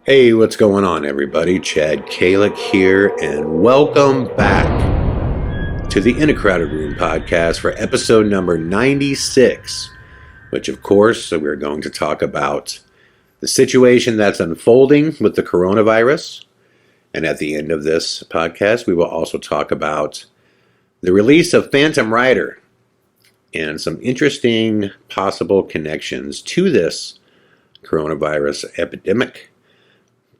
Hey, what's going on, everybody? Chad Calek here, and welcome back to the In a Crowded Room podcast for episode number 96, which, of course, we're going to talk about the situation that's unfolding with the coronavirus. And at the end of this podcast, we will also talk about the release of Phantom Rider and some interesting possible connections to this coronavirus epidemic.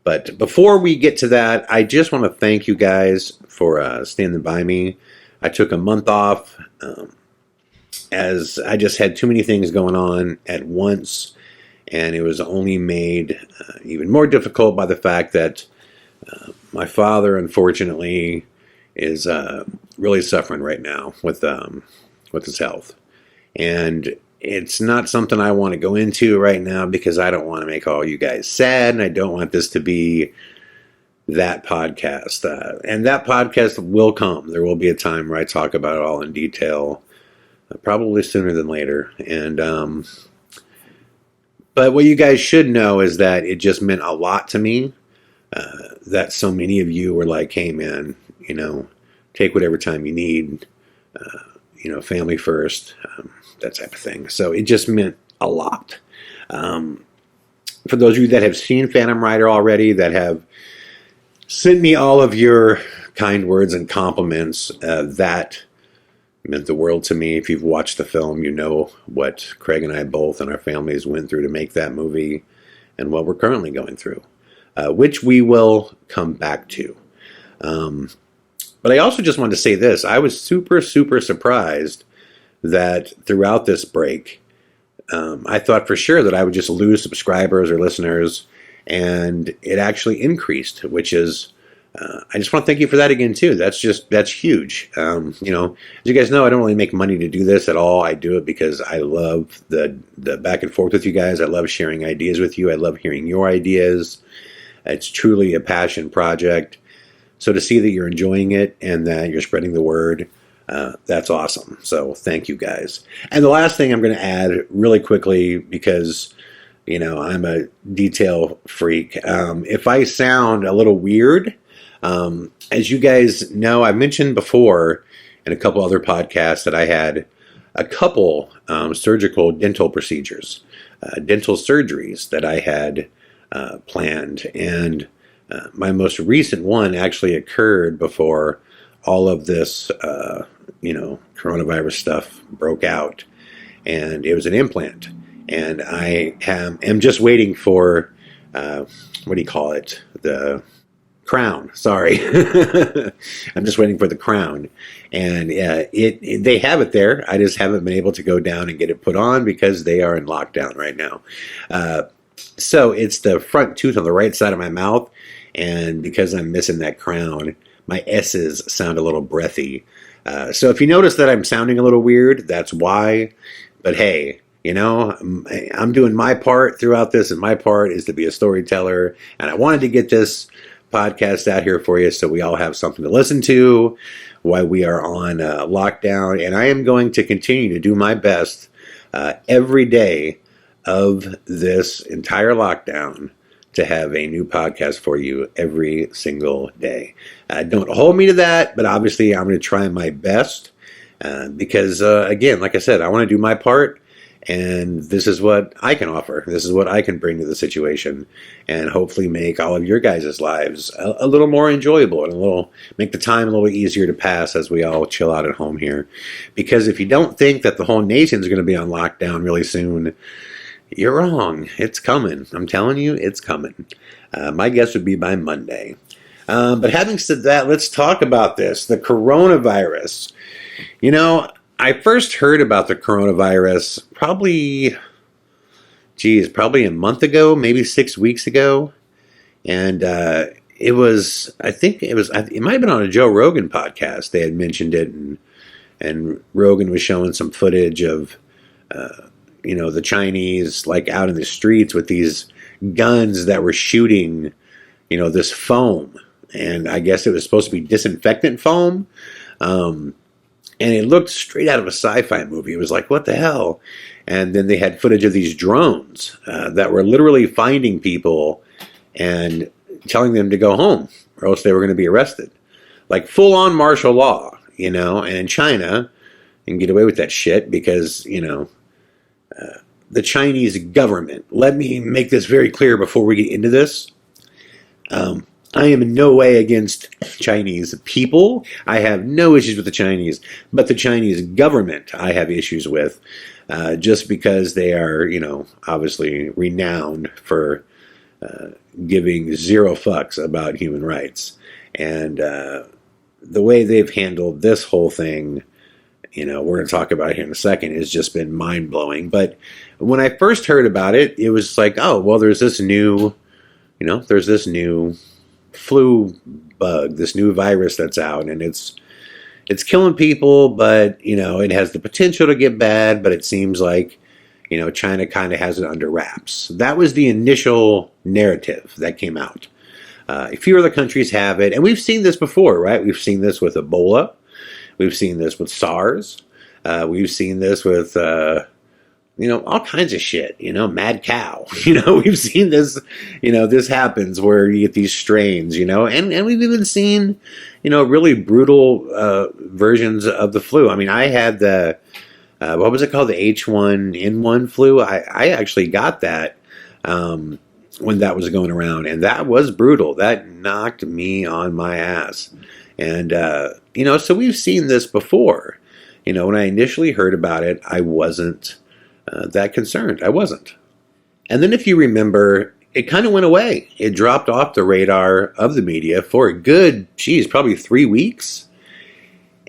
But before we get to that, I just want to thank you guys for standing by me. I took a month off as I just had too many things going on at once, and it was only made even more difficult by the fact that my father, unfortunately, is really suffering right now with his health. And it's not something I want to go into right now because I don't want to make all you guys sad, and I don't want this to be that podcast. And that podcast will come. There will be a time where I talk about it all in detail, probably sooner than later. And but what you guys should know is that it just meant a lot to me that so many of you were like, "Hey, man, take whatever time you need. Family first." That type of thing. So it just meant a lot. For those of you that have seen Phantom Rider already, that have sent me all of your kind words and compliments, that meant the world to me. If you've watched the film, you know what Craig and I both and our families went through to make that movie and what we're currently going through, which we will come back to. But I also just wanted to say this. I was super, super surprised that throughout this break, I thought for sure that I would just lose subscribers or listeners, and it actually increased, which is, I just want to thank you for that again, too. That's huge. As you guys know, I don't really make money to do this at all. I do it because I love the back and forth with you guys. I love sharing ideas with you. I love hearing your ideas. It's truly a passion project. So to see that you're enjoying it and that you're spreading the word, that's awesome. So thank you guys. And the last thing I'm going to add really quickly, because, I'm a detail freak. If I sound a little weird, as you guys know, I mentioned before in a couple other podcasts that I had a couple surgical dental procedures, dental surgeries that I had planned. And my most recent one actually occurred before all of this, coronavirus stuff broke out, and it was an implant. And I am just waiting for, what do you call it? The crown. Sorry. I'm just waiting for the crown. And they have it there. I just haven't been able to go down and get it put on because they are in lockdown right now. So it's the front tooth on the right side of my mouth. And because I'm missing that crown, my S's sound a little breathy. So if you notice that I'm sounding a little weird, that's why. But hey, I'm doing my part throughout this, and my part is to be a storyteller. And I wanted to get this podcast out here for you so we all have something to listen to while we are on lockdown. And I am going to continue to do my best every day of this entire lockdown to have a new podcast for you every single day. Don't hold me to that, but obviously I'm going to try my best because, again, like I said, I want to do my part, and this is what I can offer. This is what I can bring to the situation, and hopefully make all of your guys' lives a little more enjoyable and make the time a little easier to pass as we all chill out at home here. Because if you don't think that the whole nation's going to be on lockdown really soon, you're wrong. It's coming. I'm telling you, it's coming. My guess would be by Monday. But having said that, let's talk about this, the coronavirus. I first heard about the coronavirus probably a month ago, maybe 6 weeks ago. And it might have been on a Joe Rogan podcast. They had mentioned it, and Rogan was showing some footage of the Chinese out in the streets with these guns that were shooting, this foam. And I guess it was supposed to be disinfectant foam. And it looked straight out of a sci-fi movie. It was like, what the hell? And then they had footage of these drones that were literally finding people and telling them to go home or else they were going to be arrested. Like full on martial law, and in China, you can get away with that shit because, the Chinese government, let me make this very clear before we get into this. I am in no way against Chinese people. I have no issues with the Chinese, but the Chinese government I have issues with, just because they are, obviously renowned for giving zero fucks about human rights. And the way they've handled this whole thing, we're going to talk about here in a second, has just been mind-blowing. But when I first heard about it, it was like, oh, well, there's this new flu bug, this new virus that's out, and it's killing people, but, it has the potential to get bad, but it seems like, China kind of has it under wraps. That was the initial narrative that came out. A few other countries have it, and we've seen this before, right? We've seen this with Ebola. We've seen this with SARS. We've seen this with, all kinds of shit, mad cow. We've seen this, this happens where you get these strains, and we've even seen, really brutal versions of the flu. I mean, I had the, what was it called? The H1N1 flu. I actually got that when that was going around, and that was brutal. That knocked me on my ass. And, so we've seen this before. When I initially heard about it, I wasn't that concerned. I wasn't. And then if you remember, it kind of went away. It dropped off the radar of the media for a good, probably 3 weeks.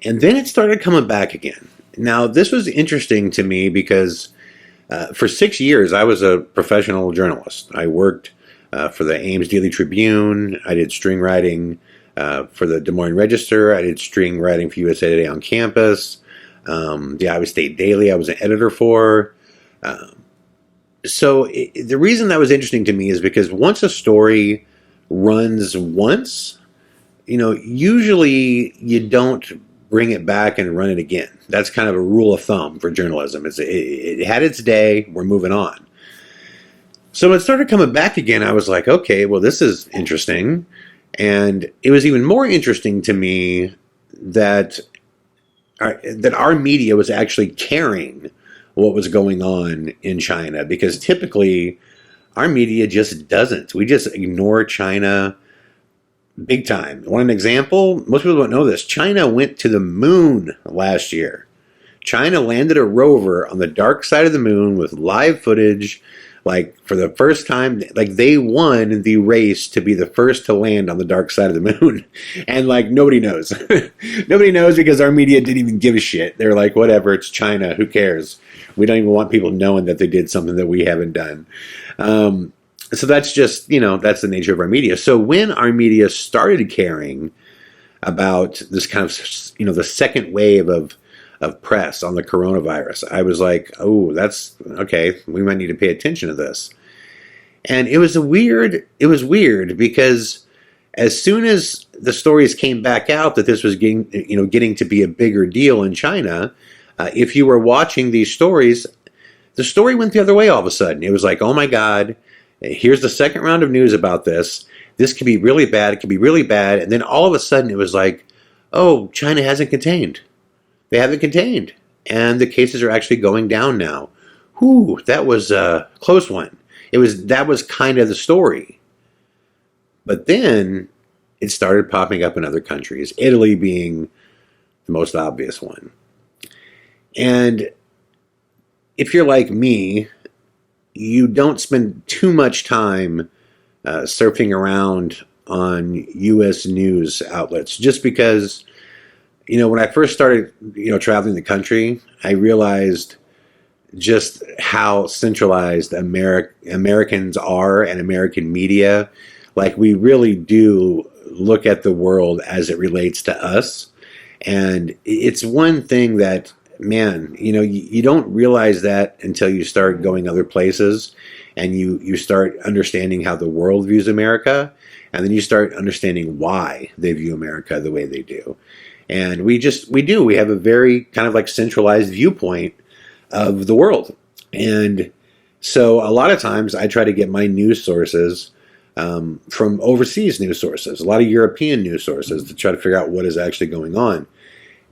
And then it started coming back again. Now, this was interesting to me because for 6 years, I was a professional journalist. I worked for the Ames Daily Tribune. I did string writing for the Des Moines Register. I did string writing for USA Today on campus. The Iowa State Daily I was an editor for. So the reason that was interesting to me is because once a story runs once, usually you don't bring it back and run it again. That's kind of a rule of thumb for journalism. It had its day, we're moving on. So when it started coming back again, I was like, okay, well, this is interesting. And it was even more interesting to me that our media was actually carrying what was going on in China, because typically our media just doesn't. We just ignore China big time. Want an example? Most people don't know this. China went to the moon last year. China landed a rover on the dark side of the moon with live footage. Like, for the first time, like, they won the race to be the first to land on the dark side of the moon. And, like, nobody knows. Nobody knows because our media didn't even give a shit. They're like, whatever, it's China, who cares? We don't even want people knowing that they did something that we haven't done. So that's just, that's the nature of our media. So when our media started caring about this kind of, the second wave of press on the coronavirus, I was like, oh, that's okay. We might need to pay attention to this. And it was weird because as soon as the stories came back out that this was getting to be a bigger deal in China, if you were watching these stories, the story went the other way all of a sudden. It was like, oh my God, here's the second round of news about this. This could be really bad. It could be really bad. And then all of a sudden it was like, oh, China hasn't contained. They haven't contained, and the cases are actually going down now. Whew, that was a close one. That was kind of the story. But then it started popping up in other countries, Italy being the most obvious one. And if you're like me, you don't spend too much time surfing around on U.S. news outlets, just because when I first started, traveling the country, I realized just how centralized Americans are and American media. Like, we really do look at the world as it relates to us. And it's one thing that, man, you don't realize that until you start going other places and you start understanding how the world views America. And then you start understanding why they view America the way they do. And we have a very kind of like centralized viewpoint of the world. And so a lot of times I try to get my news sources from overseas news sources, a lot of European news sources, to try to figure out what is actually going on.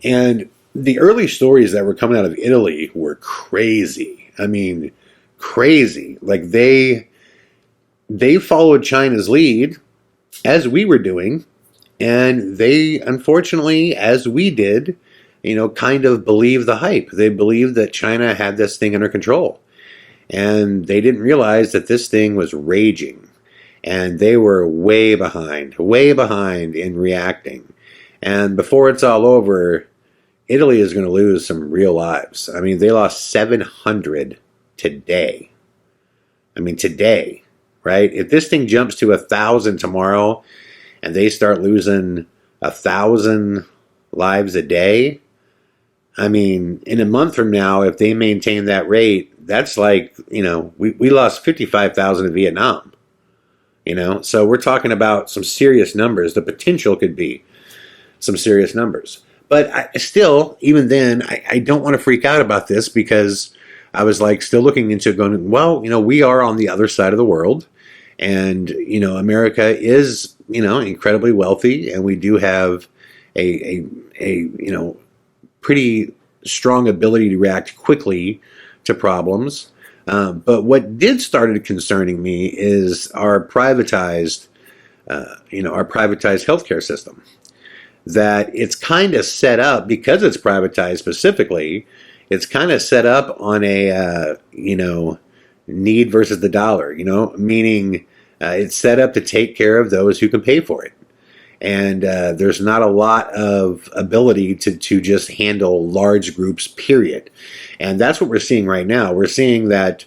And the early stories that were coming out of Italy were crazy. I mean, crazy. Like they followed China's lead, as we were doing, and they, unfortunately, as we did, kind of believed the hype. They believed that China had this thing under control. And they didn't realize that this thing was raging. And they were way behind in reacting. And before it's all over, Italy is going to lose some real lives. I mean, they lost 700 today. I mean, today, right? If this thing jumps to 1,000 tomorrow and they start losing 1,000 lives a day, I mean, in a month from now, if they maintain that rate, that's like, we lost 55,000 in Vietnam. So we're talking about some serious numbers. The potential could be some serious numbers. But still, even then, I don't want to freak out about this, because I was like still looking into it going, well, we are on the other side of the world. And, America is, incredibly wealthy. And we do have a pretty strong ability to react quickly to problems. But what did started concerning me is our privatized healthcare system. That it's kind of set up, because it's privatized specifically, it's kind of set up on a, need versus the dollar, meaning it's set up to take care of those who can pay for it. And there's not a lot of ability to just handle large groups, period. And that's what we're seeing right now. We're seeing that,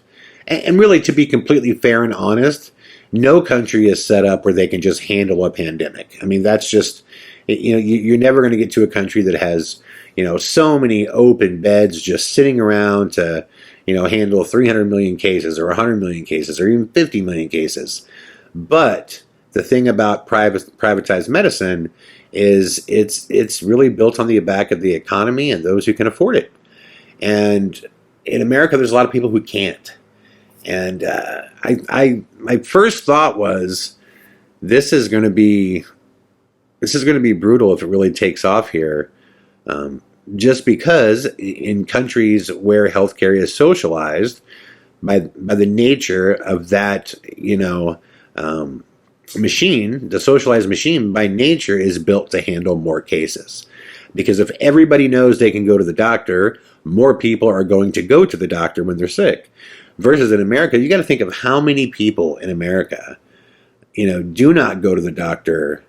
and really, to be completely fair and honest, no country is set up where they can just handle a pandemic. I mean, that's just, you're never going to get to a country that has, so many open beds just sitting around to, handle 300 million cases or 100 million cases or even 50 million cases. But the thing about privatized medicine is it's really built on the back of the economy and those who can afford it. And in America, there's a lot of people who can't. And my first thought was, this is going to be brutal if it really takes off here. Just because in countries where healthcare is socialized, by the nature of that, machine, the socialized machine by nature is built to handle more cases. Because if everybody knows they can go to the doctor, more people are going to go to the doctor when they're sick. Versus in America, you got to think of how many people in America, do not go to the doctor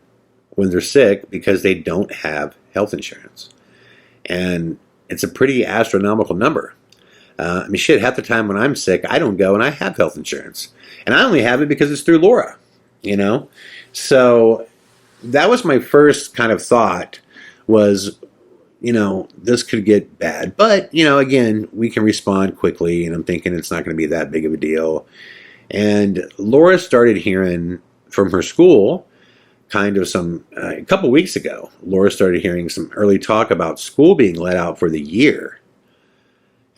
when they're sick because they don't have health insurance. And it's a pretty astronomical number. Half the time when I'm sick, I don't go and I have health insurance. And I only have it because it's through Laura. So that was my first kind of thought was, this could get bad. But, again, we can respond quickly, and I'm thinking it's not going to be that big of a deal. And Laura started hearing from her school kind of a couple weeks ago, Laura started hearing some early talk about school being let out for the year.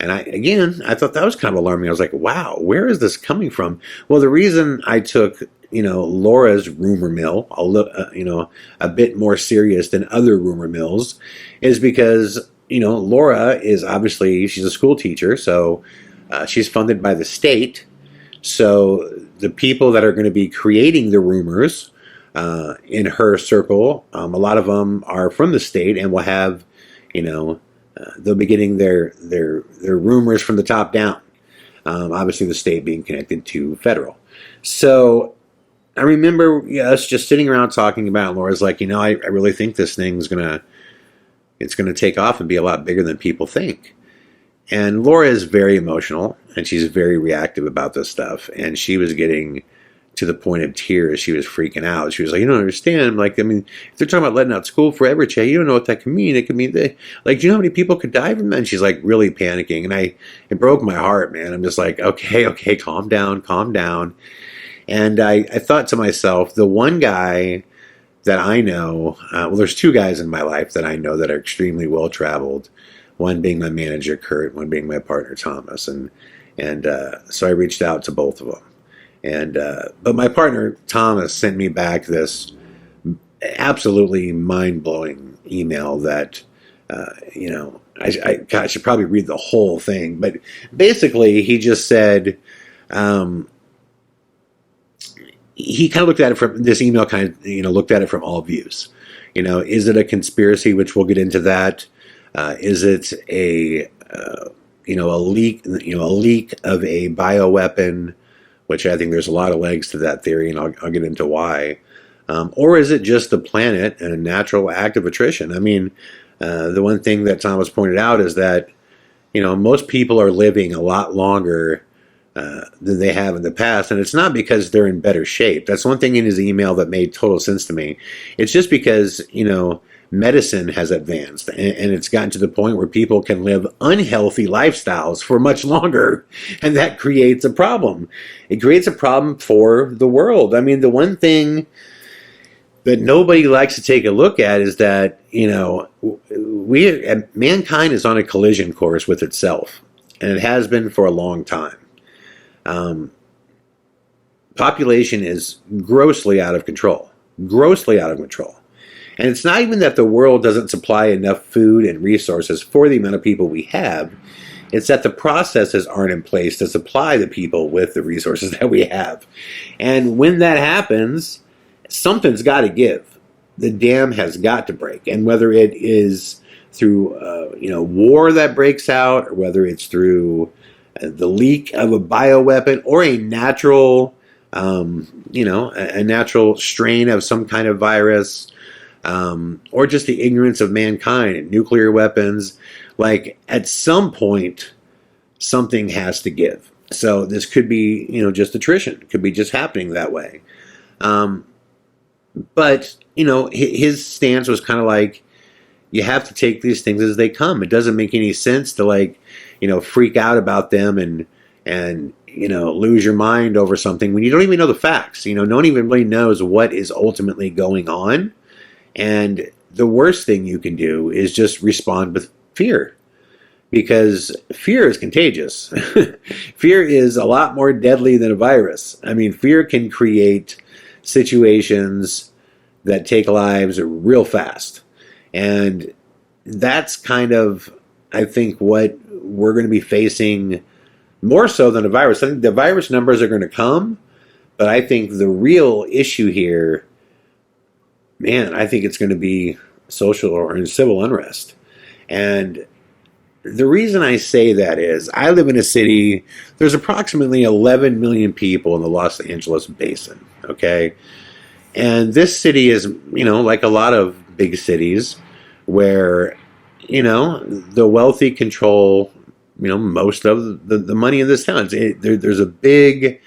And I thought that was kind of alarming. I was like, wow, where is this coming from? Well, the reason I took, Laura's rumor mill, a bit more serious than other rumor mills, is because, Laura is obviously, she's a school teacher, so she's funded by the state. So the people that are going to be creating the rumors in her circle, a lot of them are from the state and will have, they'll be getting their rumors from the top down. Obviously, the state being connected to federal. So I remember us just sitting around talking about it, and Laura's like, I really think this thing's gonna take off and be a lot bigger than people think. And Laura is very emotional, and she's very reactive about this stuff. And she was getting to the point of tears. She was freaking out. She was like, you don't understand. If they're talking about letting out school forever, Che, you don't know what that can mean. It could mean do you know how many people could die from that? And she's like really panicking. And it broke my heart, man. I'm just like, okay, calm down. And I thought to myself, the one guy that I know, there's two guys in my life that I know that are extremely well-traveled, one being my manager, Kurt, one being my partner, Thomas. And so I reached out to both of them. And but my partner Thomas sent me back this absolutely mind-blowing email that God, I should probably read the whole thing, but basically he just said, um, he kind of looked at it from this email, kind of, looked at it from all views. Is it a conspiracy, which we'll get into that? Is it a leak, a leak of a bioweapon, which I think there's a lot of legs to that theory, and I'll get into why. Or is it just the planet and a natural act of attrition? I mean, the one thing that Thomas pointed out is that, most people are living a lot longer than they have in the past. And it's not because they're in better shape. That's one thing in his email that made total sense to me. It's just because, medicine has advanced and it's gotten to the point where people can live unhealthy lifestyles for much longer. And that creates a problem. It creates a problem for the world. I mean, the one thing that nobody likes to take a look at is that, mankind is on a collision course with itself. And it has been for a long time. Population is grossly out of control. Grossly out of control. And it's not even that the world doesn't supply enough food and resources for the amount of people we have. It's that the processes aren't in place to supply the people with the resources that we have. And when that happens, something's got to give. The dam has got to break. And whether it is through, war that breaks out, or whether it's through the leak of a bioweapon or a natural, a natural strain of some kind of virus, or just the ignorance of mankind, nuclear weapons, like at some point, something has to give. So this could be, just attrition. It could be just happening that way. But, his stance was kind of like, you have to take these things as they come. It doesn't make any sense to freak out about them and lose your mind over something when you don't even know the facts. No one even really knows what is ultimately going on. And the worst thing you can do is just respond with fear, because fear is contagious. Fear is a lot more deadly than a virus. I mean, fear can create situations that take lives real fast. And that's kind of, I think, what we're going to be facing more so than a virus. I think the virus numbers are going to come, but I think the real issue here, man, I think it's going to be social or civil unrest. And the reason I say that is I live in a city, there's approximately 11 million people in the Los Angeles basin, okay? And this city is, like a lot of big cities where, the wealthy control, most of the money in this town. There's a big,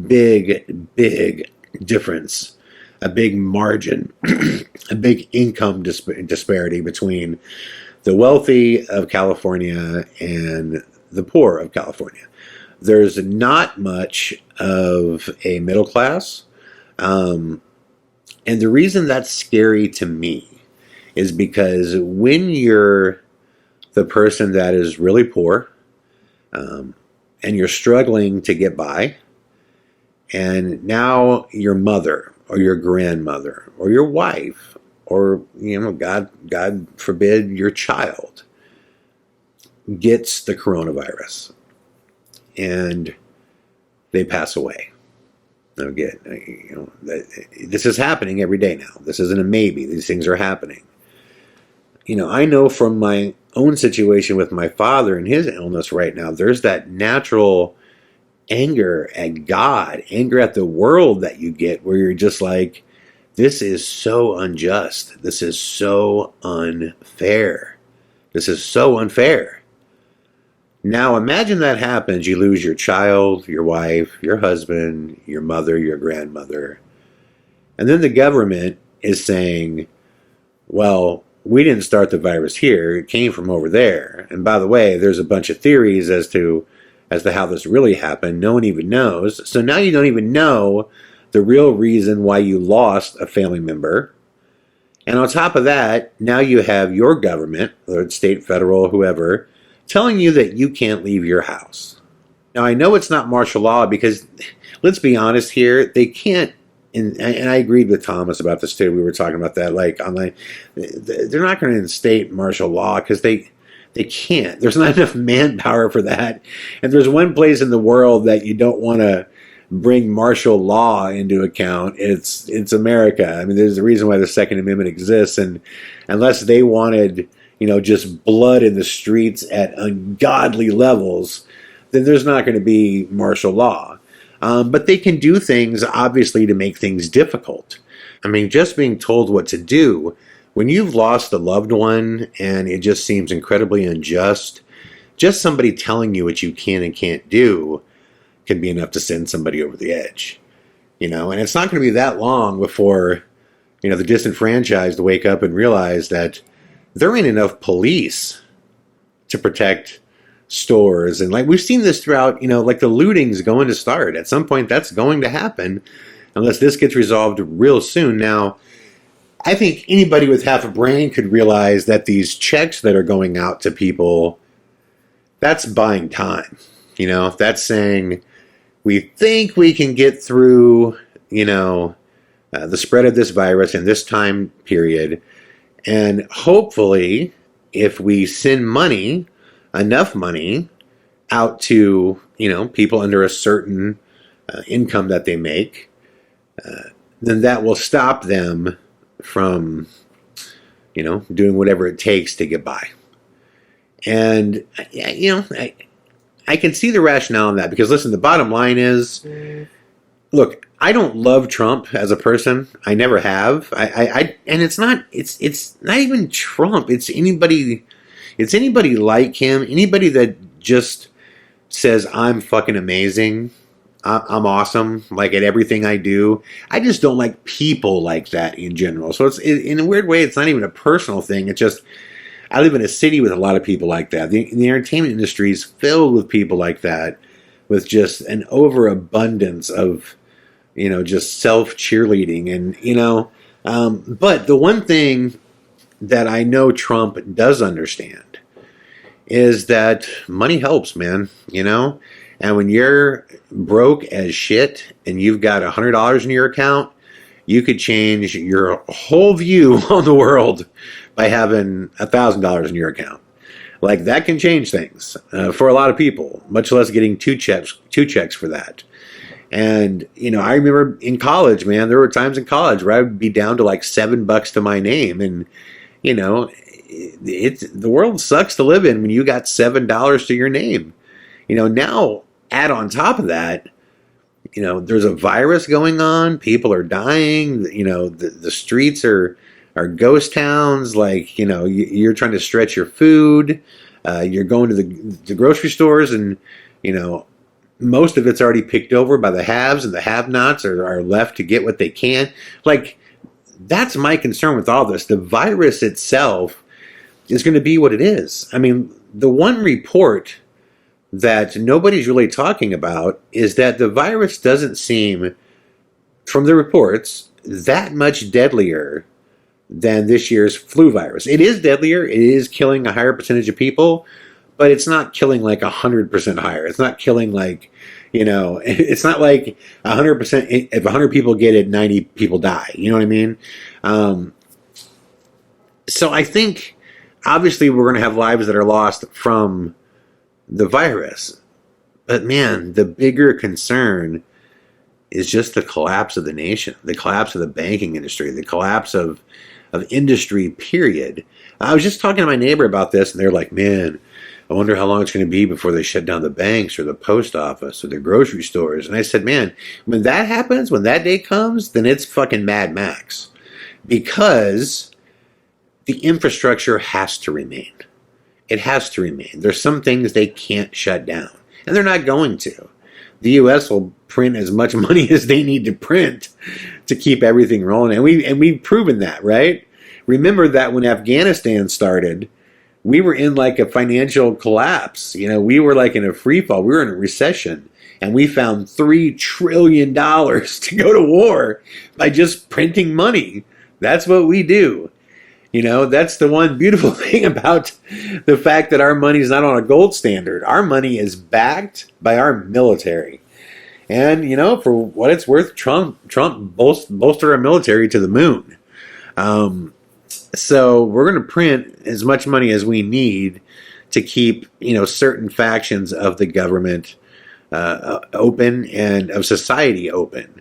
big, big difference, a big margin, a big income disparity between the wealthy of California and the poor of California. There's not much of a middle class. And the reason that's scary to me is because when you're the person that is really poor, and you're struggling to get by, and now your mother or your grandmother or your wife or, God forbid, your child gets the coronavirus and they pass away. Again, this is happening every day now. This isn't a maybe. These things are happening. I know from my own situation with my father and his illness right now, there's that natural anger at God, anger at the world that you get where you're just like, this is so unjust. This is so unfair. This is so unfair. Now imagine that happens. You lose your child, your wife, your husband, your mother, your grandmother. And then the government is saying, well, we didn't start the virus here. It came from over there. And by the way, there's a bunch of theories as to how this really happened. No one even knows. So now you don't even know the real reason why you lost a family member. And on top of that, now you have your government, whether it's state, federal, whoever, telling you that you can't leave your house. Now, I know it's not martial law because, let's be honest here, they can't. And I agreed with Thomas about this too. We were talking about that, like online. They're not going to instate martial law because they can't. There's not enough manpower for that. And there's one place in the world that you don't want to bring martial law into account. It's America. I mean, there's a reason why the Second Amendment exists, and unless they wanted, just blood in the streets at ungodly levels, then there's not going to be martial law. But they can do things, obviously, to make things difficult. I mean, just being told what to do, when you've lost a loved one and it just seems incredibly unjust, just somebody telling you what you can and can't do can be enough to send somebody over the edge. And it's not going to be that long before, the disenfranchised wake up and realize that there ain't enough police to protect stores. And like we've seen this throughout, like the looting's going to start. At some point that's going to happen unless this gets resolved real soon. Now, I think anybody with half a brain could realize that these checks that are going out to people, that's buying time. That's saying we think we can get through, the spread of this virus in this time period. And hopefully, if we send enough money out to, people under a certain income that they make, then that will stop them from, doing whatever it takes to get by. And, I can see the rationale in that because, listen, the bottom line is, look, I don't love Trump as a person. I never have. And it's not even Trump. It's anybody like him, anybody that just says, I'm fucking amazing, I'm awesome, like at everything I do. I just don't like people like that in general. So it's, in a weird way, it's not even a personal thing. It's just, I live in a city with a lot of people like that. The entertainment industry is filled with people like that, with just an overabundance of, just self-cheerleading. And, but the one thing that I know Trump does understand is that money helps, man, and when you're broke as shit and you've got $100 in your account, you could change your whole view on the world by having $1,000 in your account. Like, that can change things for a lot of people, much less getting two checks for that. And, I remember in college, man, there were times in college where I would be down to like $7 to my name. And, the world sucks to live in when you got $7 to your name. Now add on top of that, there's a virus going on. People are dying. The streets are ghost towns. Like, you're trying to stretch your food. You're going to the grocery stores and, most of it's already picked over by the haves, and the have-nots are left to get what they can. Like, that's my concern with all this. The virus itself is going to be what it is. I mean, the one report that nobody's really talking about is that the virus doesn't seem, from the reports, that much deadlier than this year's flu virus. It is deadlier. It is killing a higher percentage of people, but it's not killing like 100% higher. It's not killing like, it's not like 100%. If 100 people get it, 90 people die. You know what I mean? So I think, obviously, we're going to have lives that are lost from the virus. But man, the bigger concern is just the collapse of the nation, the collapse of the banking industry, the collapse of industry, period. I was just talking to my neighbor about this, and they're like, man, I wonder how long it's going to be before they shut down the banks or the post office or the grocery stores. And I said, man, when that happens, when that day comes, then it's fucking Mad Max. Because the infrastructure has to remain. It has to remain. There's some things they can't shut down, and they're not going to. The U.S. will print as much money as they need to print to keep everything rolling, and we've proven that, right? Remember that when Afghanistan started, we were in like a financial collapse. We were like in a free fall. We were in a recession, and we found $3 trillion to go to war by just printing money. That's what we do. That's the one beautiful thing about the fact that our money is not on a gold standard. Our money is backed by our military. And, for what it's worth, Trump bolstered our military to the moon. So we're going to print as much money as we need to keep, certain factions of the government open and of society open.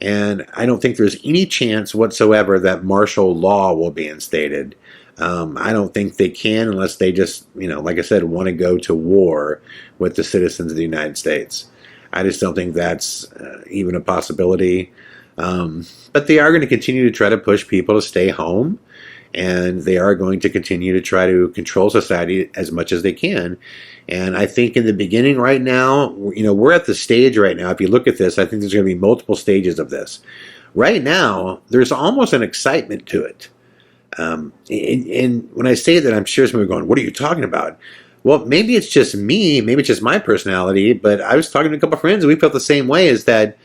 And I don't think there's any chance whatsoever that martial law will be instated. I don't think they can unless they just, like I said, want to go to war with the citizens of the United States. I just don't think that's even a possibility. But they are going to continue to try to push people to stay home. And they are going to continue to try to control society as much as they can. And I think in the beginning right now, we're at the stage right now. If you look at this, I think there's going to be multiple stages of this. Right now, there's almost an excitement to it. And when I say that, I'm sure some people are going, what are you talking about? Well, maybe it's just me. Maybe it's just my personality. But I was talking to a couple of friends and we felt the same way, is that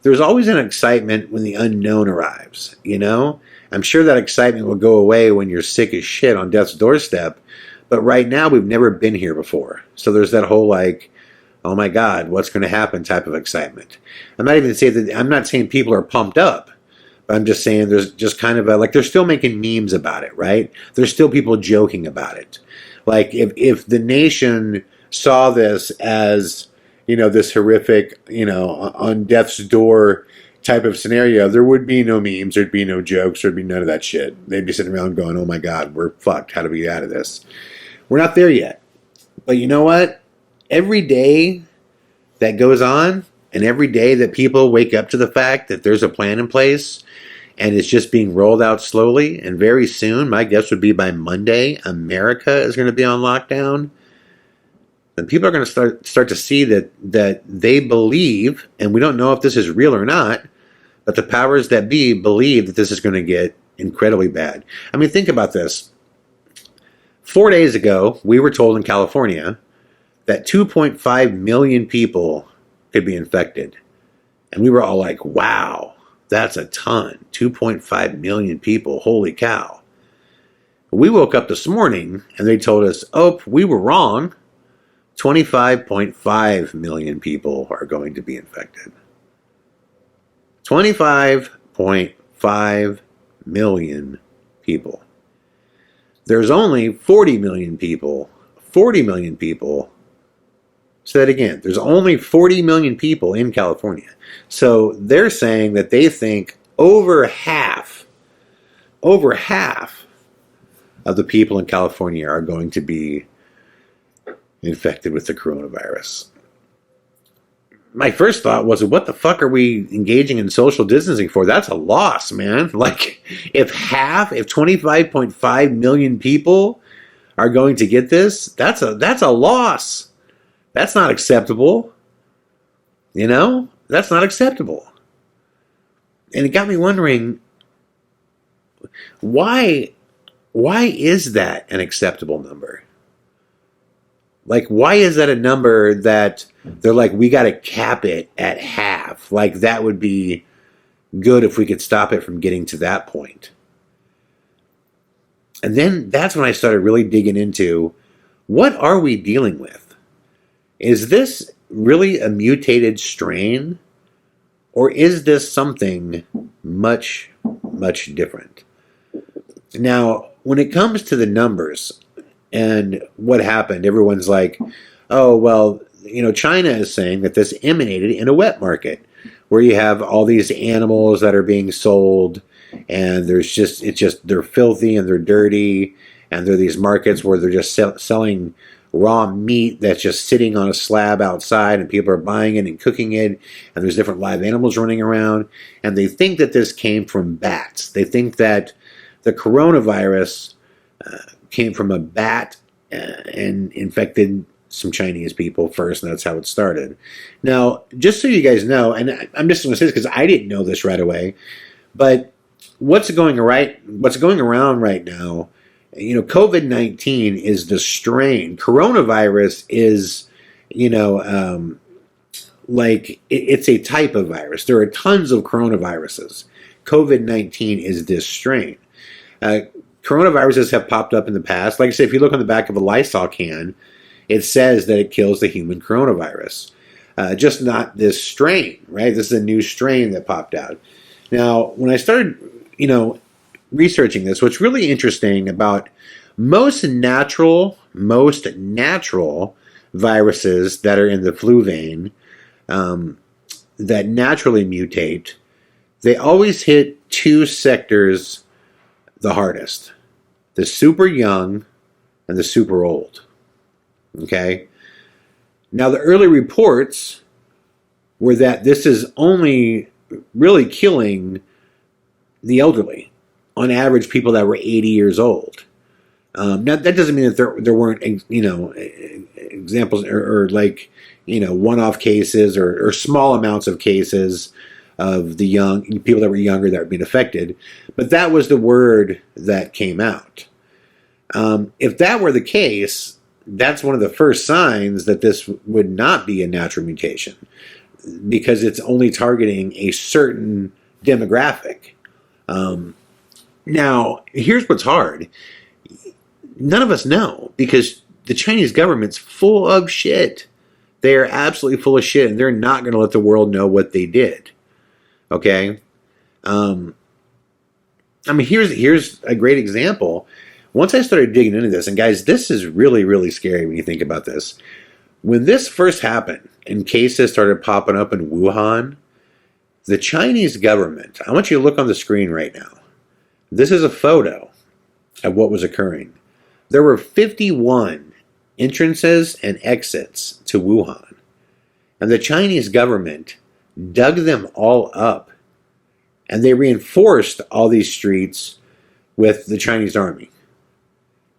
there's always an excitement when the unknown arrives, I'm sure that excitement will go away when you're sick as shit on death's doorstep. But right now, we've never been here before. So there's that whole oh my God, what's going to happen type of excitement. I'm not saying people are pumped up. But I'm just saying there's just kind of they're still making memes about it, right? There's still people joking about it. Like if the nation saw this as, this horrific, on death's door type of scenario, there would be no memes, there'd be no jokes, there'd be none of that shit. They'd be sitting around going, oh my God, we're fucked. How do we get out of this? We're not there yet. But you know what? Every day that goes on, and every day that people wake up to the fact that there's a plan in place and it's just being rolled out slowly, and very soon, my guess would be by Monday, America is going to be on lockdown, then people are going to start to see that they believe, and we don't know if this is real or not, but the powers that be believe that this is going to get incredibly bad. I mean, think about this. 4 days ago, we were told in California that 2.5 million people could be infected. And we were all like, wow, that's a ton. 2.5 million people, holy cow. We woke up this morning and they told us, oh, we were wrong. 25.5 million people are going to be infected. 25.5 million people. There's only 40 million people. 40 million people. Say that again. There's only 40 million people in California. So they're saying that they think over half of the people in California are going to be infected with the coronavirus. My first thought was, what the fuck are we engaging in social distancing for? That's a loss, man. If 25.5 million people are going to get this, that's a loss. That's not acceptable. That's not acceptable. And it got me wondering, why is that an acceptable number? Why is that a number that they're like, we got to cap it at half? That would be good if we could stop it from getting to that point. And then that's when I started really digging into, what are we dealing with? Is this really a mutated strain? Or is this something much, much different? Now, when it comes to the numbers and what happened, everyone's like, oh, well, China is saying that this emanated in a wet market where you have all these animals that are being sold, and they're filthy and they're dirty, and there are these markets where they're just selling raw meat that's just sitting on a slab outside, and people are buying it and cooking it, and there's different live animals running around, and they think that this came from bats. They think that the coronavirus came from a bat and infected some Chinese people first, and that's how it started. Now, just so you guys know, and I'm just going to say this because I didn't know this right away, but what's going around right now, COVID-19 is the strain. Coronavirus is, it's a type of virus. There are tons of coronaviruses. COVID-19 is this strain. coronaviruses have popped up in the past. Like I said, if you look on the back of a Lysol can, it says that it kills the human coronavirus. Just not this strain, right? This is a new strain that popped out. Now, when I started, researching this, what's really interesting about most natural viruses that are in the flu vein, that naturally mutate, they always hit two sectors the hardest: the super young and the super old. Okay? Now, the early reports were that this is only really killing the elderly, on average, people that were 80 years old. Now, that doesn't mean that there weren't, examples or one-off cases or small amounts of cases of the young people that were younger that were being affected, but that was the word that came out. If that were the case, that's one of the first signs that this would not be a natural mutation, because it's only targeting a certain demographic. Now, here's what's hard. None of us know, because the Chinese government's full of shit. They are absolutely full of shit, and they're not going to let the world know what they did. Okay? Here's a great example. Once I started digging into this, and guys, this is really, really scary when you think about this. When this first happened, and cases started popping up in Wuhan, the Chinese government, I want you to look on the screen right now. This is a photo of what was occurring. There were 51 entrances and exits to Wuhan, and the Chinese government dug them all up, and they reinforced all these streets with the Chinese army.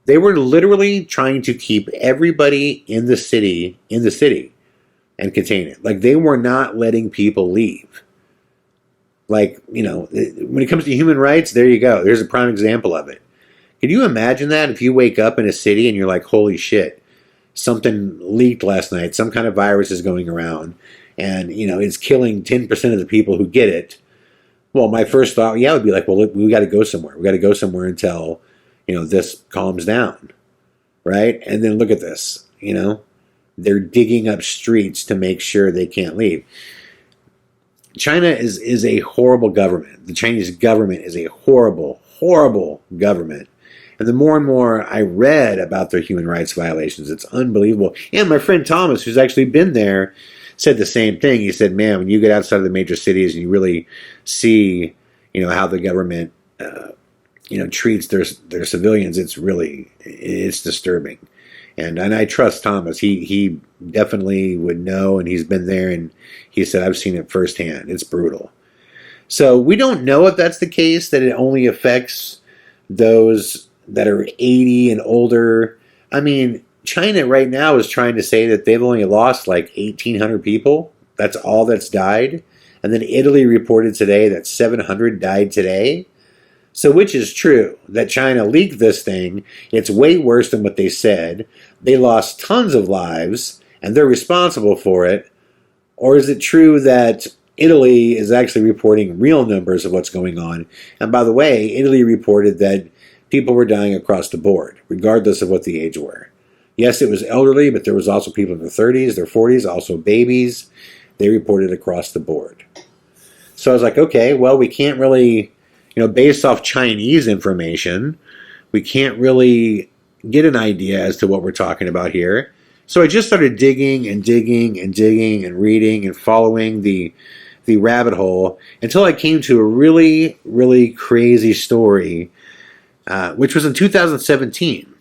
They were literally trying to keep everybody in the city and contain it. Like, they were not letting people leave. Like, when it comes to human rights, there you go. There's a prime example of it. Can you imagine that if you wake up in a city and you're like, holy shit, something leaked last night, some kind of virus is going around, and, it's killing 10% of the people who get it? Well, my first thought, would be like, well, look, we got to go somewhere. We got to go somewhere until, this calms down, right? And then look at this, they're digging up streets to make sure they can't leave. China is a horrible government. The Chinese government is a horrible, horrible government. And the more and more I read about their human rights violations, it's unbelievable. And my friend Thomas, who's actually been there, said the same thing. He said, man, when you get outside of the major cities and you really see, how the government, treats their civilians, it's disturbing. And I trust Thomas. He definitely would know, and he's been there, and he said, I've seen it firsthand. It's brutal. So we don't know if that's the case, that it only affects those that are 80 and older. I mean, China right now is trying to say that they've only lost like 1,800 people. That's all that's died. And then Italy reported today that 700 died today. So which is true? That China leaked this thing, it's way worse than what they said. They lost tons of lives, and they're responsible for it. Or is it true that Italy is actually reporting real numbers of what's going on? And by the way, Italy reported that people were dying across the board, regardless of what the age were. Yes, it was elderly, but there was also people in their 30s, their 40s, also babies. They reported across the board. So I was like, okay, well, we can't really, based off Chinese information, we can't really get an idea as to what we're talking about here. So I just started digging and reading and following the rabbit hole until I came to a really, really crazy story, which was in 2017.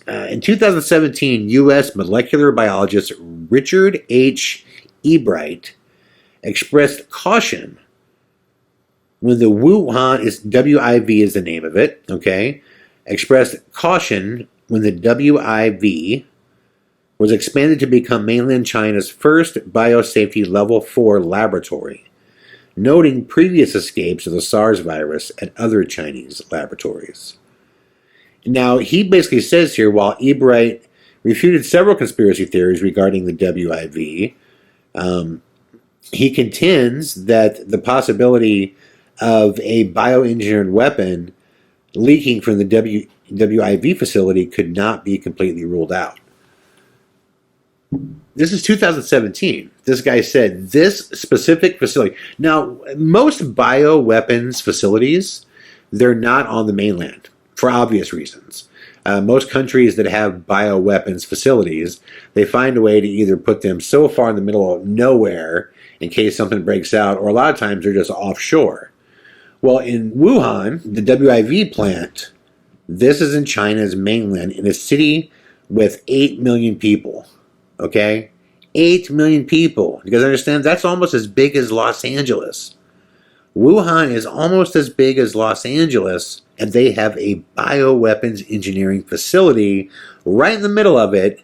In 2017, U.S. molecular biologist Richard H. Ebright expressed caution when the Wuhan, WIV is the name of it, okay, expressed caution when the WIV was expanded to become mainland China's first biosafety level 4 laboratory, noting previous escapes of the SARS virus at other Chinese laboratories. Now, he basically says here, while Ebright refuted several conspiracy theories regarding the WIV, he contends that the possibility of a bioengineered weapon leaking from the WIV facility could not be completely ruled out. This is 2017. This guy said this specific facility. Now, most bioweapons facilities, they're not on the mainland for obvious reasons. Most countries that have bioweapons facilities, they find a way to either put them so far in the middle of nowhere in case something breaks out, or a lot of times they're just offshore. Well, in Wuhan, the WIV plant, this is in China's mainland, in a city with 8 million people. Okay? 8 million people. You guys understand? That's almost as big as Los Angeles. Wuhan is almost as big as Los Angeles, and they have a bioweapons engineering facility right in the middle of it,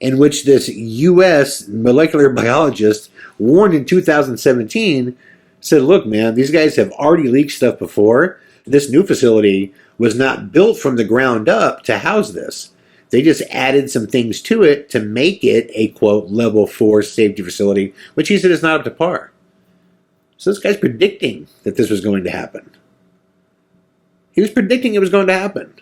in which this U.S. molecular biologist warned in 2017, said, look, man, these guys have already leaked stuff before. This new facility was not built from the ground up to house this. They just added some things to it to make it a, quote, level 4 safety facility, which he said is not up to par. So this guy's predicting that this was going to happen. He was predicting it was going to happen.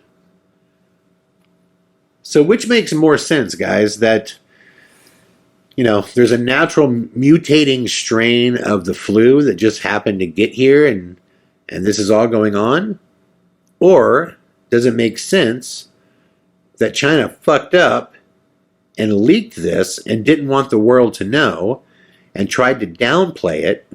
So which makes more sense, guys, that, there's a natural mutating strain of the flu that just happened to get here and this is all going on? Or does it make sense that China fucked up and leaked this and didn't want the world to know and tried to downplay it?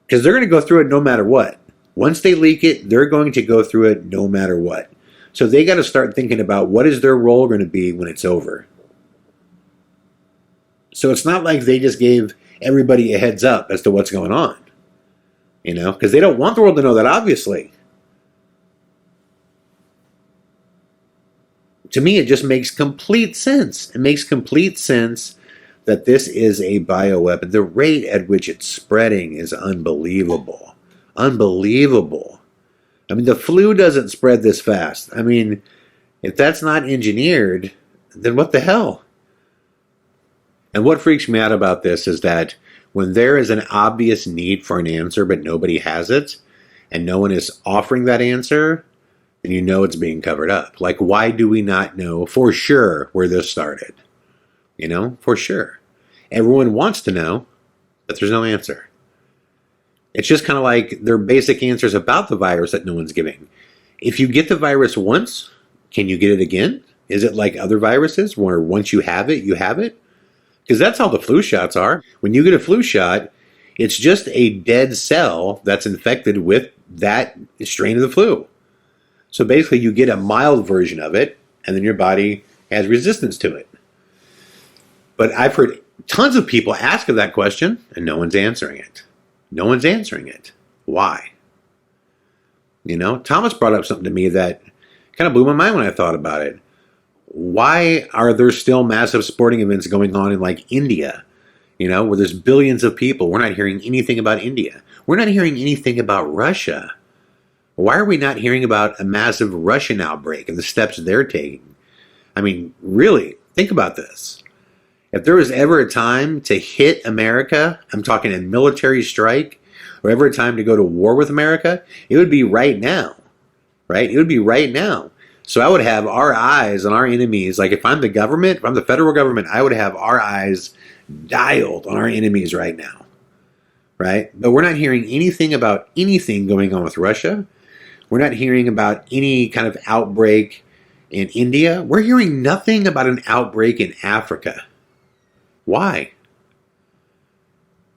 Because they're going to go through it no matter what. Once they leak it, they're going to go through it no matter what. So they got to start thinking about what is their role going to be when it's over. So it's not like they just gave everybody a heads up as to what's going on. Because they don't want the world to know that, obviously. To me, it just makes complete sense. It makes complete sense that this is a bioweapon. The rate at which it's spreading is unbelievable. Unbelievable. I mean, the flu doesn't spread this fast. I mean, if that's not engineered, then what the hell? And what freaks me out about this is that when there is an obvious need for an answer, but nobody has it, and no one is offering that answer, then you know it's being covered up. Like, why do we not know for sure where this started? For sure. Everyone wants to know, but there's no answer. It's just kind of like their basic answers about the virus that no one's giving. If you get the virus once, can you get it again? Is it like other viruses where once you have it, you have it? Because that's how the flu shots are. When you get a flu shot, it's just a dead cell that's infected with that strain of the flu. So basically you get a mild version of it, and then your body has resistance to it. But I've heard tons of people ask of that question, and no one's answering it. No one's answering it. Why? Thomas brought up something to me that kind of blew my mind when I thought about it. Why are there still massive sporting events going on in like India, where there's billions of people? We're not hearing anything about India. We're not hearing anything about Russia. Why are we not hearing about a massive Russian outbreak and the steps they're taking? I mean, really, think about this. If there was ever a time to hit America, I'm talking a military strike, or ever a time to go to war with America, it would be right now, right? It would be right now. So I would have our eyes on our enemies. Like if I'm the government, if I'm the federal government, I would have our eyes dialed on our enemies right now, right? But we're not hearing anything about anything going on with Russia. We're not hearing about any kind of outbreak in India. We're hearing nothing about an outbreak in Africa. Why?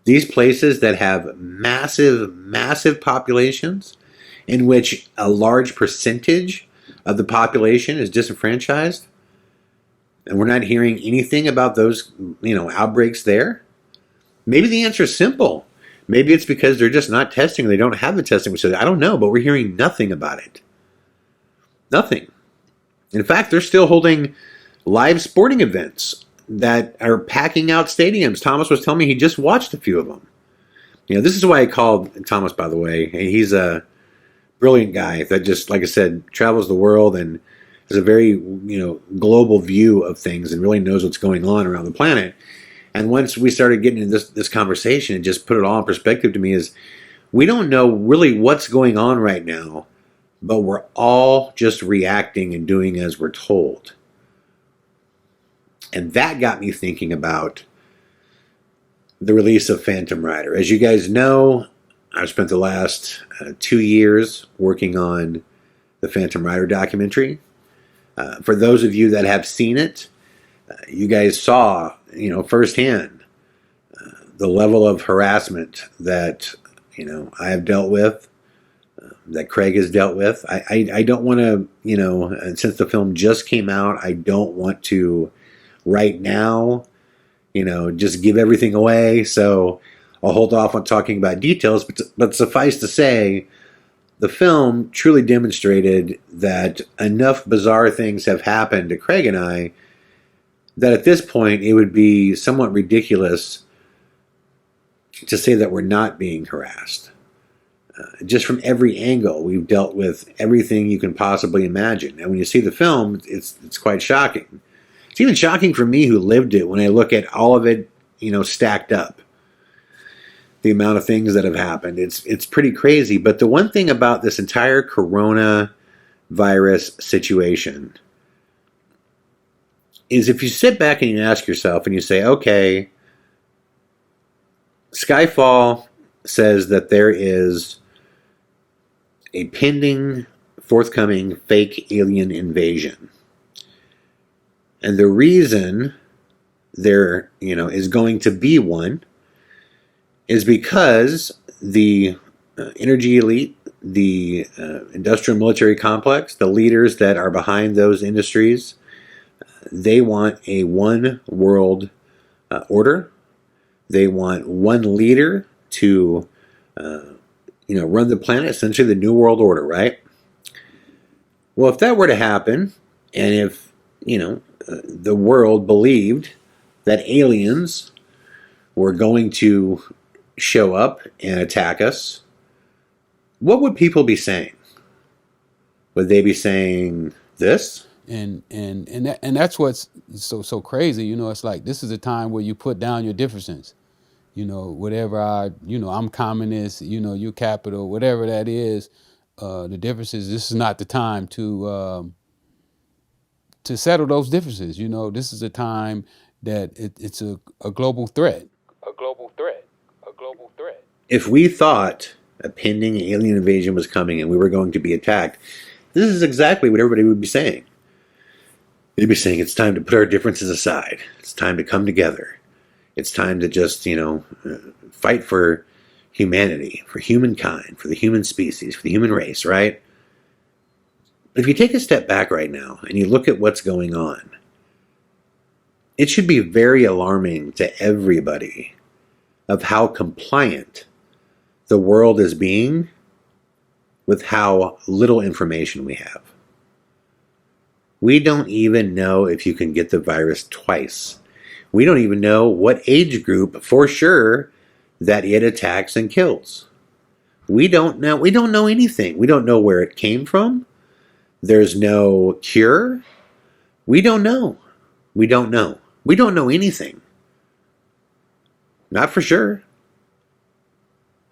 These places that have massive, massive populations in which a large percentage of the population is disenfranchised, and we're not hearing anything about those, outbreaks there? Maybe the answer is simple. Maybe it's because they're just not testing. They don't have the testing facility. I don't know, but we're hearing nothing about it. Nothing. In fact, they're still holding live sporting events that are packing out stadiums. Thomas was telling me he just watched a few of them. This is why I called Thomas, by the way. He's a brilliant guy that just, like I said, travels the world and has a very, global view of things and really knows what's going on around the planet. And once we started getting into this conversation, and just put it all in perspective to me is we don't know really what's going on right now but we're all just reacting and doing as we're told. And that got me thinking about the release of Phantom Rider. As you guys know, I've spent the last 2 years working on the Phantom Rider documentary. For those of you that have seen it, you guys saw, firsthand the level of harassment that, I have dealt with, that Craig has dealt with. I don't want to, since the film just came out, I don't want to right now, just give everything away. So I'll hold off on talking about details, but suffice to say, the film truly demonstrated that enough bizarre things have happened to Craig and I that at this point it would be somewhat ridiculous to say that we're not being harassed. Just from every angle, we've dealt with everything you can possibly imagine. And when you see the film, it's quite shocking. It's even shocking for me who lived it when I look at all of it, stacked up. The amount of things that have happened. It's pretty crazy. But the one thing about this entire coronavirus situation is if you sit back and you ask yourself and you say, okay, Skyfall says that there is a pending, forthcoming fake alien invasion. And the reason there, is going to be one is because the energy elite, the industrial military complex, the leaders that are behind those industries, they want a one world order. They want one leader to, run the planet, essentially the New World Order, right? Well, if that were to happen, and if, the world believed that aliens were going to show up and attack us, what would people be saying? Would they be saying this? And that's what's so crazy. It's like this is a time where you put down your differences. Whatever I'm communist. You capital, whatever that is. The differences. This is not the time to settle those differences. This is a time that it's a global threat. A global threat. A global threat. If we thought a pending alien invasion was coming and we were going to be attacked, this is exactly what everybody would be saying. They'd be saying it's time to put our differences aside. It's time to come together. It's time to just, fight for humanity, for humankind, for the human species, for the human race, right? But if you take a step back right now and you look at what's going on, it should be very alarming to everybody of how compliant the world is being with how little information we have. We don't even know if you can get the virus twice. We don't even know what age group for sure that it attacks and kills. We don't know anything. We don't know where it came from. There's no cure. We don't know. We don't know. We don't know anything. Not for sure.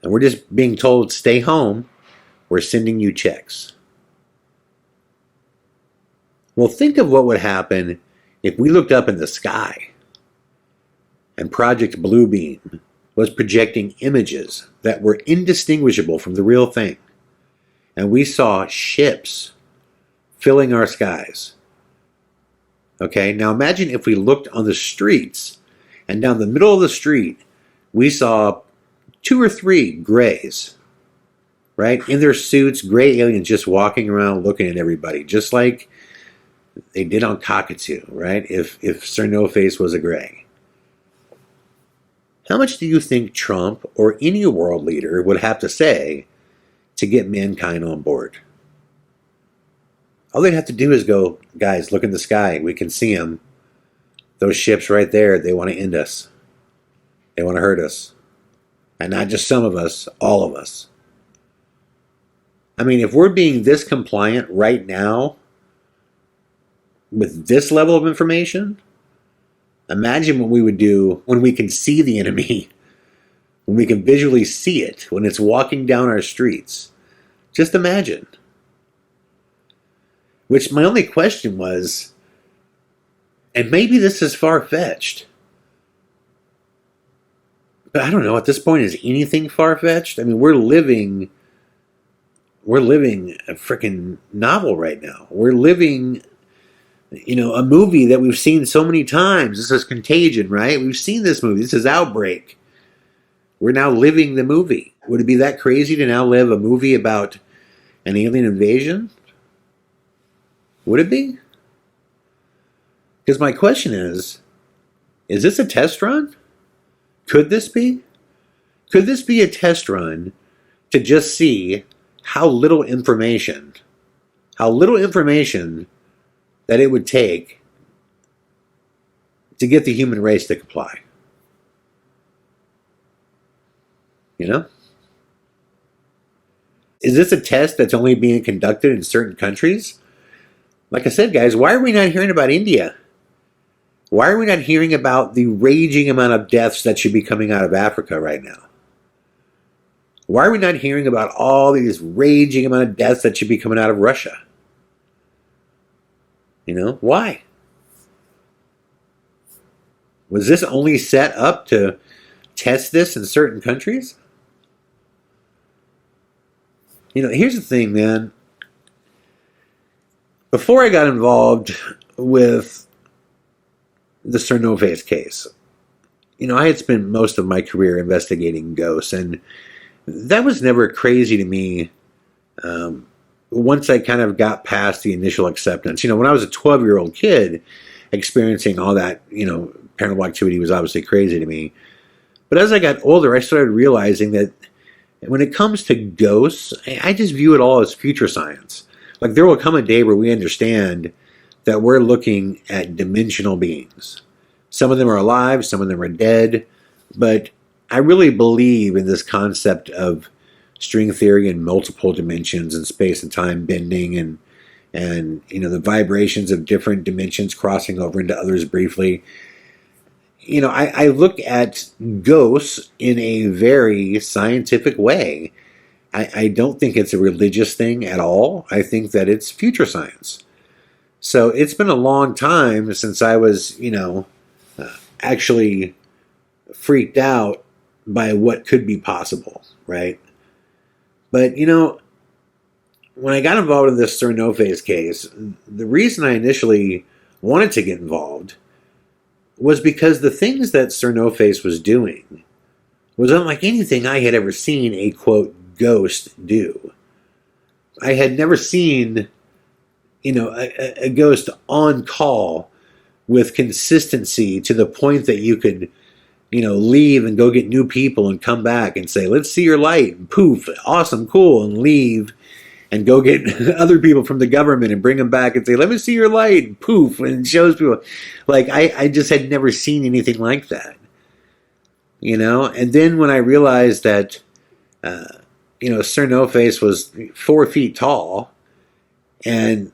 And we're just being told, stay home. We're sending you checks. Well, think of what would happen if we looked up in the sky and Project Bluebeam was projecting images that were indistinguishable from the real thing. And we saw ships filling our skies. Okay, now imagine if we looked on the streets and down the middle of the street, we saw 2 or 3 grays, right? In their suits, gray aliens just walking around looking at everybody, just like they did on Cockatoo, right? If Sir No Face was a gray. How much do you think Trump or any world leader would have to say to get mankind on board? All they'd have to do is go, guys, look in the sky. We can see them. Those ships right there, they want to end us. They want to hurt us. And not just some of us, all of us. I mean, if we're being this compliant right now with this level of information, imagine what we would do when we can see the enemy, when we can visually see it, when it's walking down our streets. Just imagine. Which my only question was, and maybe this is far-fetched, but I don't know, at this point, is anything far-fetched? I mean, we're living a freaking novel right now. We're living, a movie that we've seen so many times. This is Contagion, right? We've seen this movie. This is Outbreak. We're now living the movie. Would it be that crazy to now live a movie about an alien invasion? Would it be? Because my question is this a test run? Could this be? Could this be a test run to just see how little information that it would take to get the human race to comply? You know? Is this a test that's only being conducted in certain countries? Like I said, guys, why are we not hearing about India? Why are we not hearing about the raging amount of deaths that should be coming out of Africa right now? Why are we not hearing about all these raging amount of deaths that should be coming out of Russia? Why? Was this only set up to test this in certain countries? Here's the thing, man. Before I got involved with the Cernoface case, I had spent most of my career investigating ghosts, and that was never crazy to me once I kind of got past the initial acceptance. When I was a 12-year-old kid, experiencing all that, paranormal activity was obviously crazy to me. But as I got older, I started realizing that when it comes to ghosts, I just view it all as future science. Like, there will come a day where we understand that we're looking at dimensional beings. Some of them are alive, some of them are dead, but I really believe in this concept of string theory and multiple dimensions and space and time bending and the vibrations of different dimensions crossing over into others briefly. I look at ghosts in a very scientific way. I don't think it's a religious thing at all. I think that it's future science. So it's been a long time since I was, actually freaked out by what could be possible, right? But, when I got involved in this Cernoface case, the reason I initially wanted to get involved was because the things that Cernoface was doing was unlike anything I had ever seen a, quote, ghost do. I had never seen, a ghost on call with consistency to the point that you could, leave and go get new people and come back and say, let's see your light, and poof, awesome, cool, and leave and go get other people from the government and bring them back and say, let me see your light, and poof, and it shows people. Like, I just had never seen anything like that, and then when I realized that, Cernoface was 4 feet tall and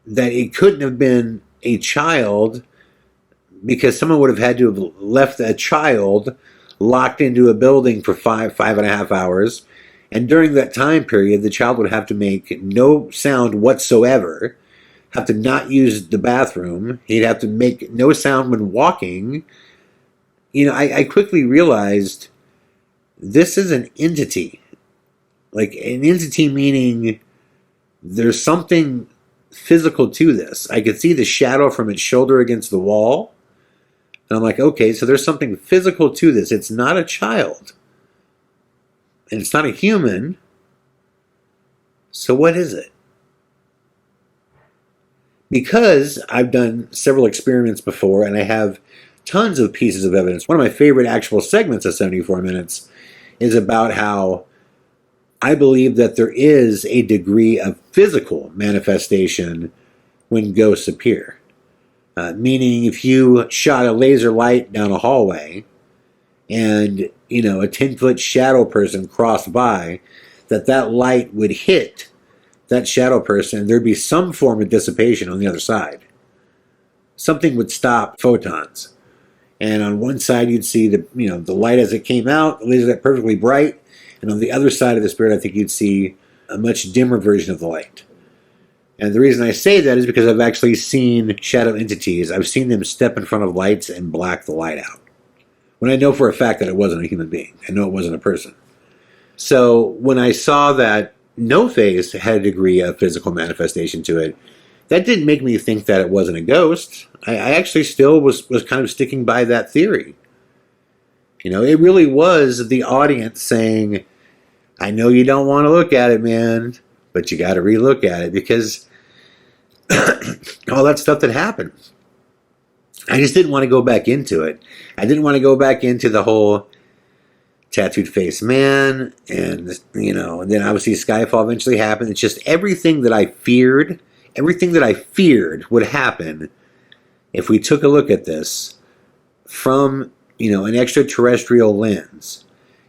that it couldn't have been a child because someone would have had to have left a child locked into a building for 5.5 hours. And during that time period, the child would have to make no sound whatsoever, have to not use the bathroom. He'd have to make no sound when walking. I quickly realized this is an entity. Like, an entity meaning there's something physical to this. I could see the shadow from its shoulder against the wall. And I'm like, okay, so there's something physical to this. It's not a child. And it's not a human. So what is it? Because I've done several experiments before and I have tons of pieces of evidence. One of my favorite actual segments of 74 Minutes is about how I believe that there is a degree of physical manifestation when ghosts appear. Meaning if you shot a laser light down a hallway and, a 10-foot shadow person crossed by, that light would hit that shadow person, there'd be some form of dissipation on the other side. Something would stop photons. And on one side you'd see the light as it came out, the laser light perfectly bright, and on the other side of the spirit I think you'd see a much dimmer version of the light. And the reason I say that is because I've actually seen shadow entities. I've seen them step in front of lights and black the light out. When I know for a fact that it wasn't a human being. I know it wasn't a person. So when I saw that No Face had a degree of physical manifestation to it, that didn't make me think that it wasn't a ghost. I actually still was kind of sticking by that theory. You know, it really was the audience saying, I know you don't want to look at it, man, but you got to relook at it because all that stuff that happened. I just didn't want to go back into it. I didn't want to go back into the whole tattooed face man, and and then obviously Skyfall eventually happened. It's just everything that I feared would happen if we took a look at this from an extraterrestrial lens.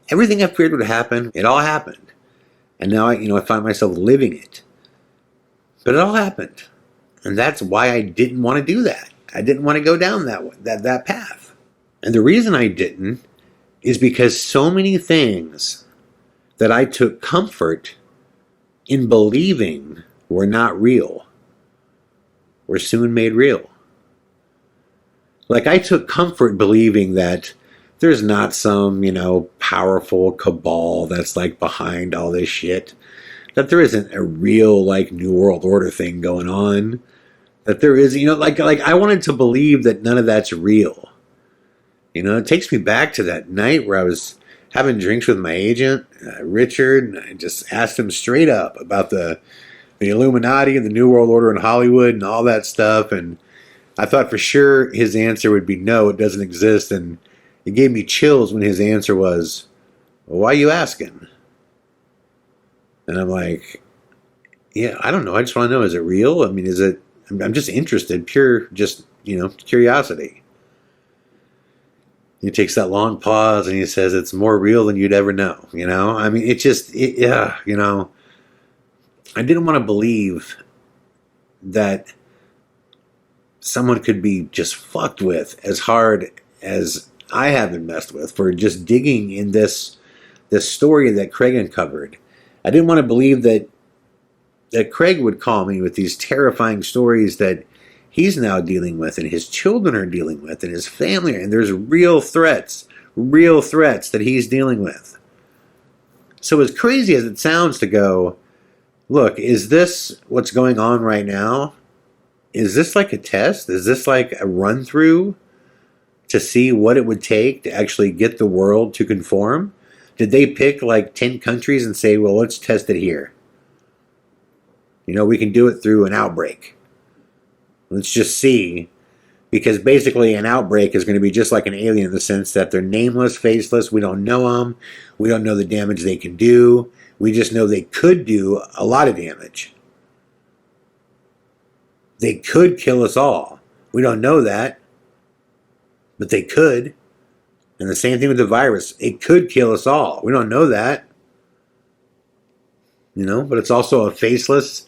Everything I feared would happen, it all happened, and now I find myself living it. But it all happened, and that's why I didn't want to do that. I didn't want to go down that path, and the reason I didn't is because so many things that I took comfort in believing were not real were soon made real. Like I took comfort believing that there's not some, powerful cabal that's like behind all this shit. That there isn't a real like New World Order thing going on. That there is, like I wanted to believe that none of that's real. It takes me back to that night where I was having drinks with my agent, Richard, and I just asked him straight up about the Illuminati and the New World Order in Hollywood and all that stuff. And I thought for sure his answer would be no, it doesn't exist. And it gave me chills when his answer was, well, why are you asking? And I'm like, yeah, I don't know. I just want to know, is it real? I mean, is it, I'm just interested, pure, just, curiosity. He takes that long pause and he says, it's more real than you'd ever know. I mean, I didn't want to believe that someone could be just fucked with as hard as I have been messed with for just digging in this story that Craig uncovered. I didn't want to believe that Craig would call me with these terrifying stories that he's now dealing with and his children are dealing with and his family, and there's real threats that he's dealing with. So as crazy as it sounds to go, look, is this what's going on right now? Is this like a test? Is this like a run through to see what it would take to actually get the world to conform? Did they pick like 10 countries and say, well, let's test it here? We can do it through an outbreak. Let's just see, because basically an outbreak is going to be just like an alien in the sense that they're nameless, faceless. We don't know them. We don't know the damage they can do. We just know they could do a lot of damage. They could kill us all. We don't know that, but they could. And the same thing with the virus. It could kill us all. We don't know that. But it's also a faceless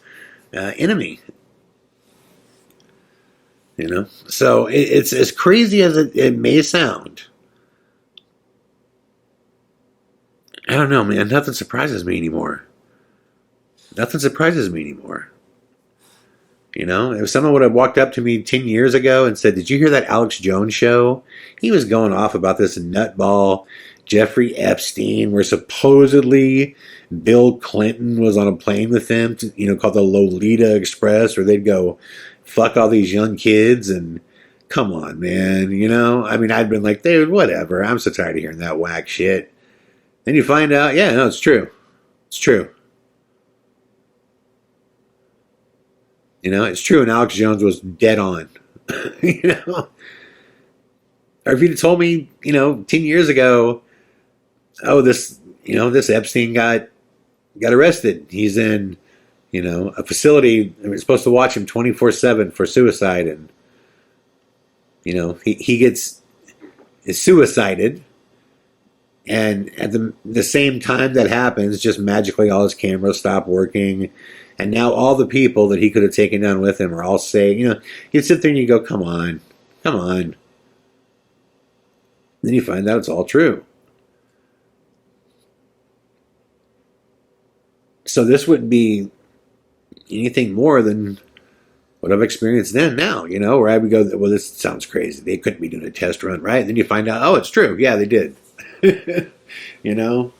enemy. So it's as crazy as it may sound. I don't know, man. Nothing surprises me anymore. If someone would have walked up to me 10 years ago and said, did you hear that Alex Jones show? He was going off about this nutball Jeffrey Epstein, where supposedly Bill Clinton was on a plane with him, called the Lolita Express, where they'd go fuck all these young kids. And come on, man, I mean, I'd been like, dude, whatever. I'm so tired of hearing that whack shit. Then you find out, yeah, no, it's true. It's true. It's true. And Alex Jones was dead on, Or if you'd told me, 10 years ago, oh, this Epstein got arrested. He's in, a facility. We're supposed to watch him 24/7 for suicide. And, he is suicided. And at the same time that happens, just magically all his cameras stop working. And now all the people that he could have taken down with him are all saying, you sit there and you go, come on. Then you find out it's all true. So this wouldn't be anything more than what I've experienced then now, where I would go, well, this sounds crazy. They couldn't be doing a test run, right? And then you find out, oh, it's true. Yeah, they did. you know?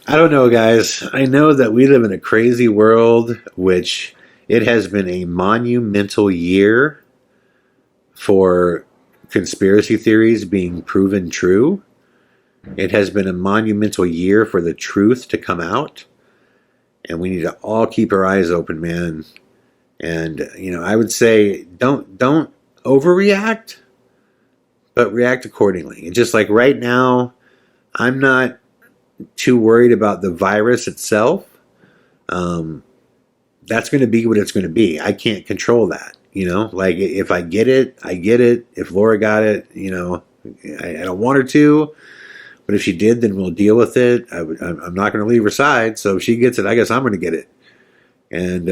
I don't know, guys. I know that we live in a crazy world, which it has been a monumental year for conspiracy theories being proven true. It has been a monumental year for the truth to come out. And we need to all keep our eyes open, man. And, I would say don't overreact, but react accordingly. And just like right now, I'm not too worried about the virus itself. That's going to be what it's going to be. I can't control that. Like if I get it, I get it. If Laura got it, I don't want her to. But if she did, then we'll deal with it. I'm not going to leave her side. So if she gets it, I guess I'm going to get it. And,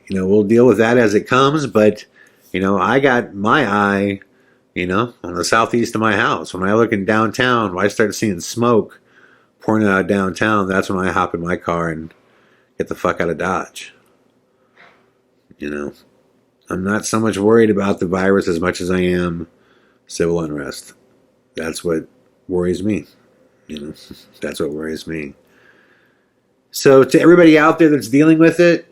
we'll deal with that as it comes. But, I got my eye, on the southeast of my house. When I look in downtown, when I start seeing smoke pouring out of downtown, that's when I hop in my car and get the fuck out of Dodge. I'm not so much worried about the virus as much as I am civil unrest. That's what worries me. That's what worries me. So to everybody out there that's dealing with it,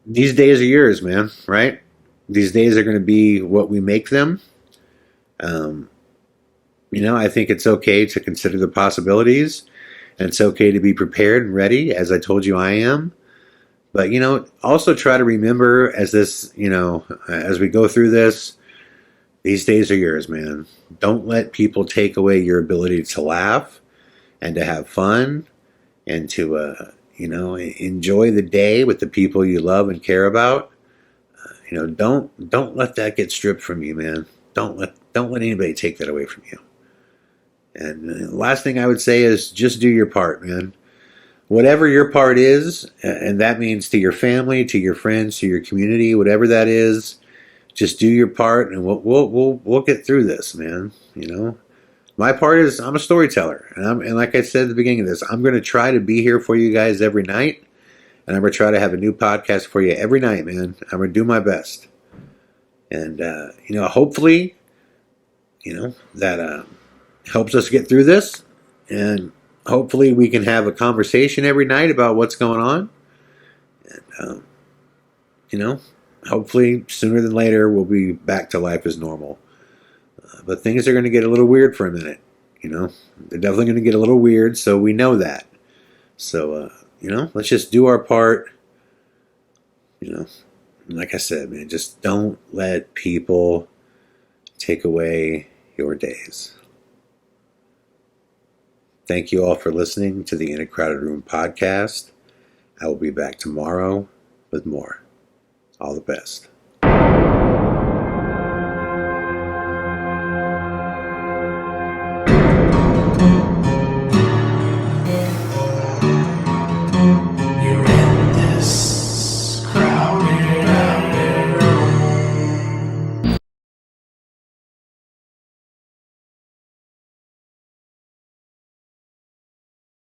these days are yours, man, right? These days are going to be what we make them. I think it's okay to consider the possibilities, and it's okay to be prepared and ready, as I told you I am. But, also try to remember as we go through this, these days are yours, man. Don't let people take away your ability to laugh and to have fun and to, enjoy the day with the people you love and care about. Don't let that get stripped from you, man. Don't let anybody take that away from you. And the last thing I would say is just do your part, man. Whatever your part is, and that means to your family, to your friends, to your community, whatever that is, just do your part, and we'll get through this, man. My part is I'm a storyteller, and like I said at the beginning of this, I'm going to try to be here for you guys every night, and I'm going to try to have a new podcast for you every night, man. I'm going to do my best, and hopefully, that helps us get through this, and hopefully we can have a conversation every night about what's going on, and hopefully sooner than later we'll be back to life as normal. But things are going to get a little weird for a minute. They're definitely going to get a little weird, so we know that. So, let's just do our part. Like I said, man, just don't let people take away your days. Thank you all for listening to the In a Crowded Room podcast. I will be back tomorrow with more. All the best.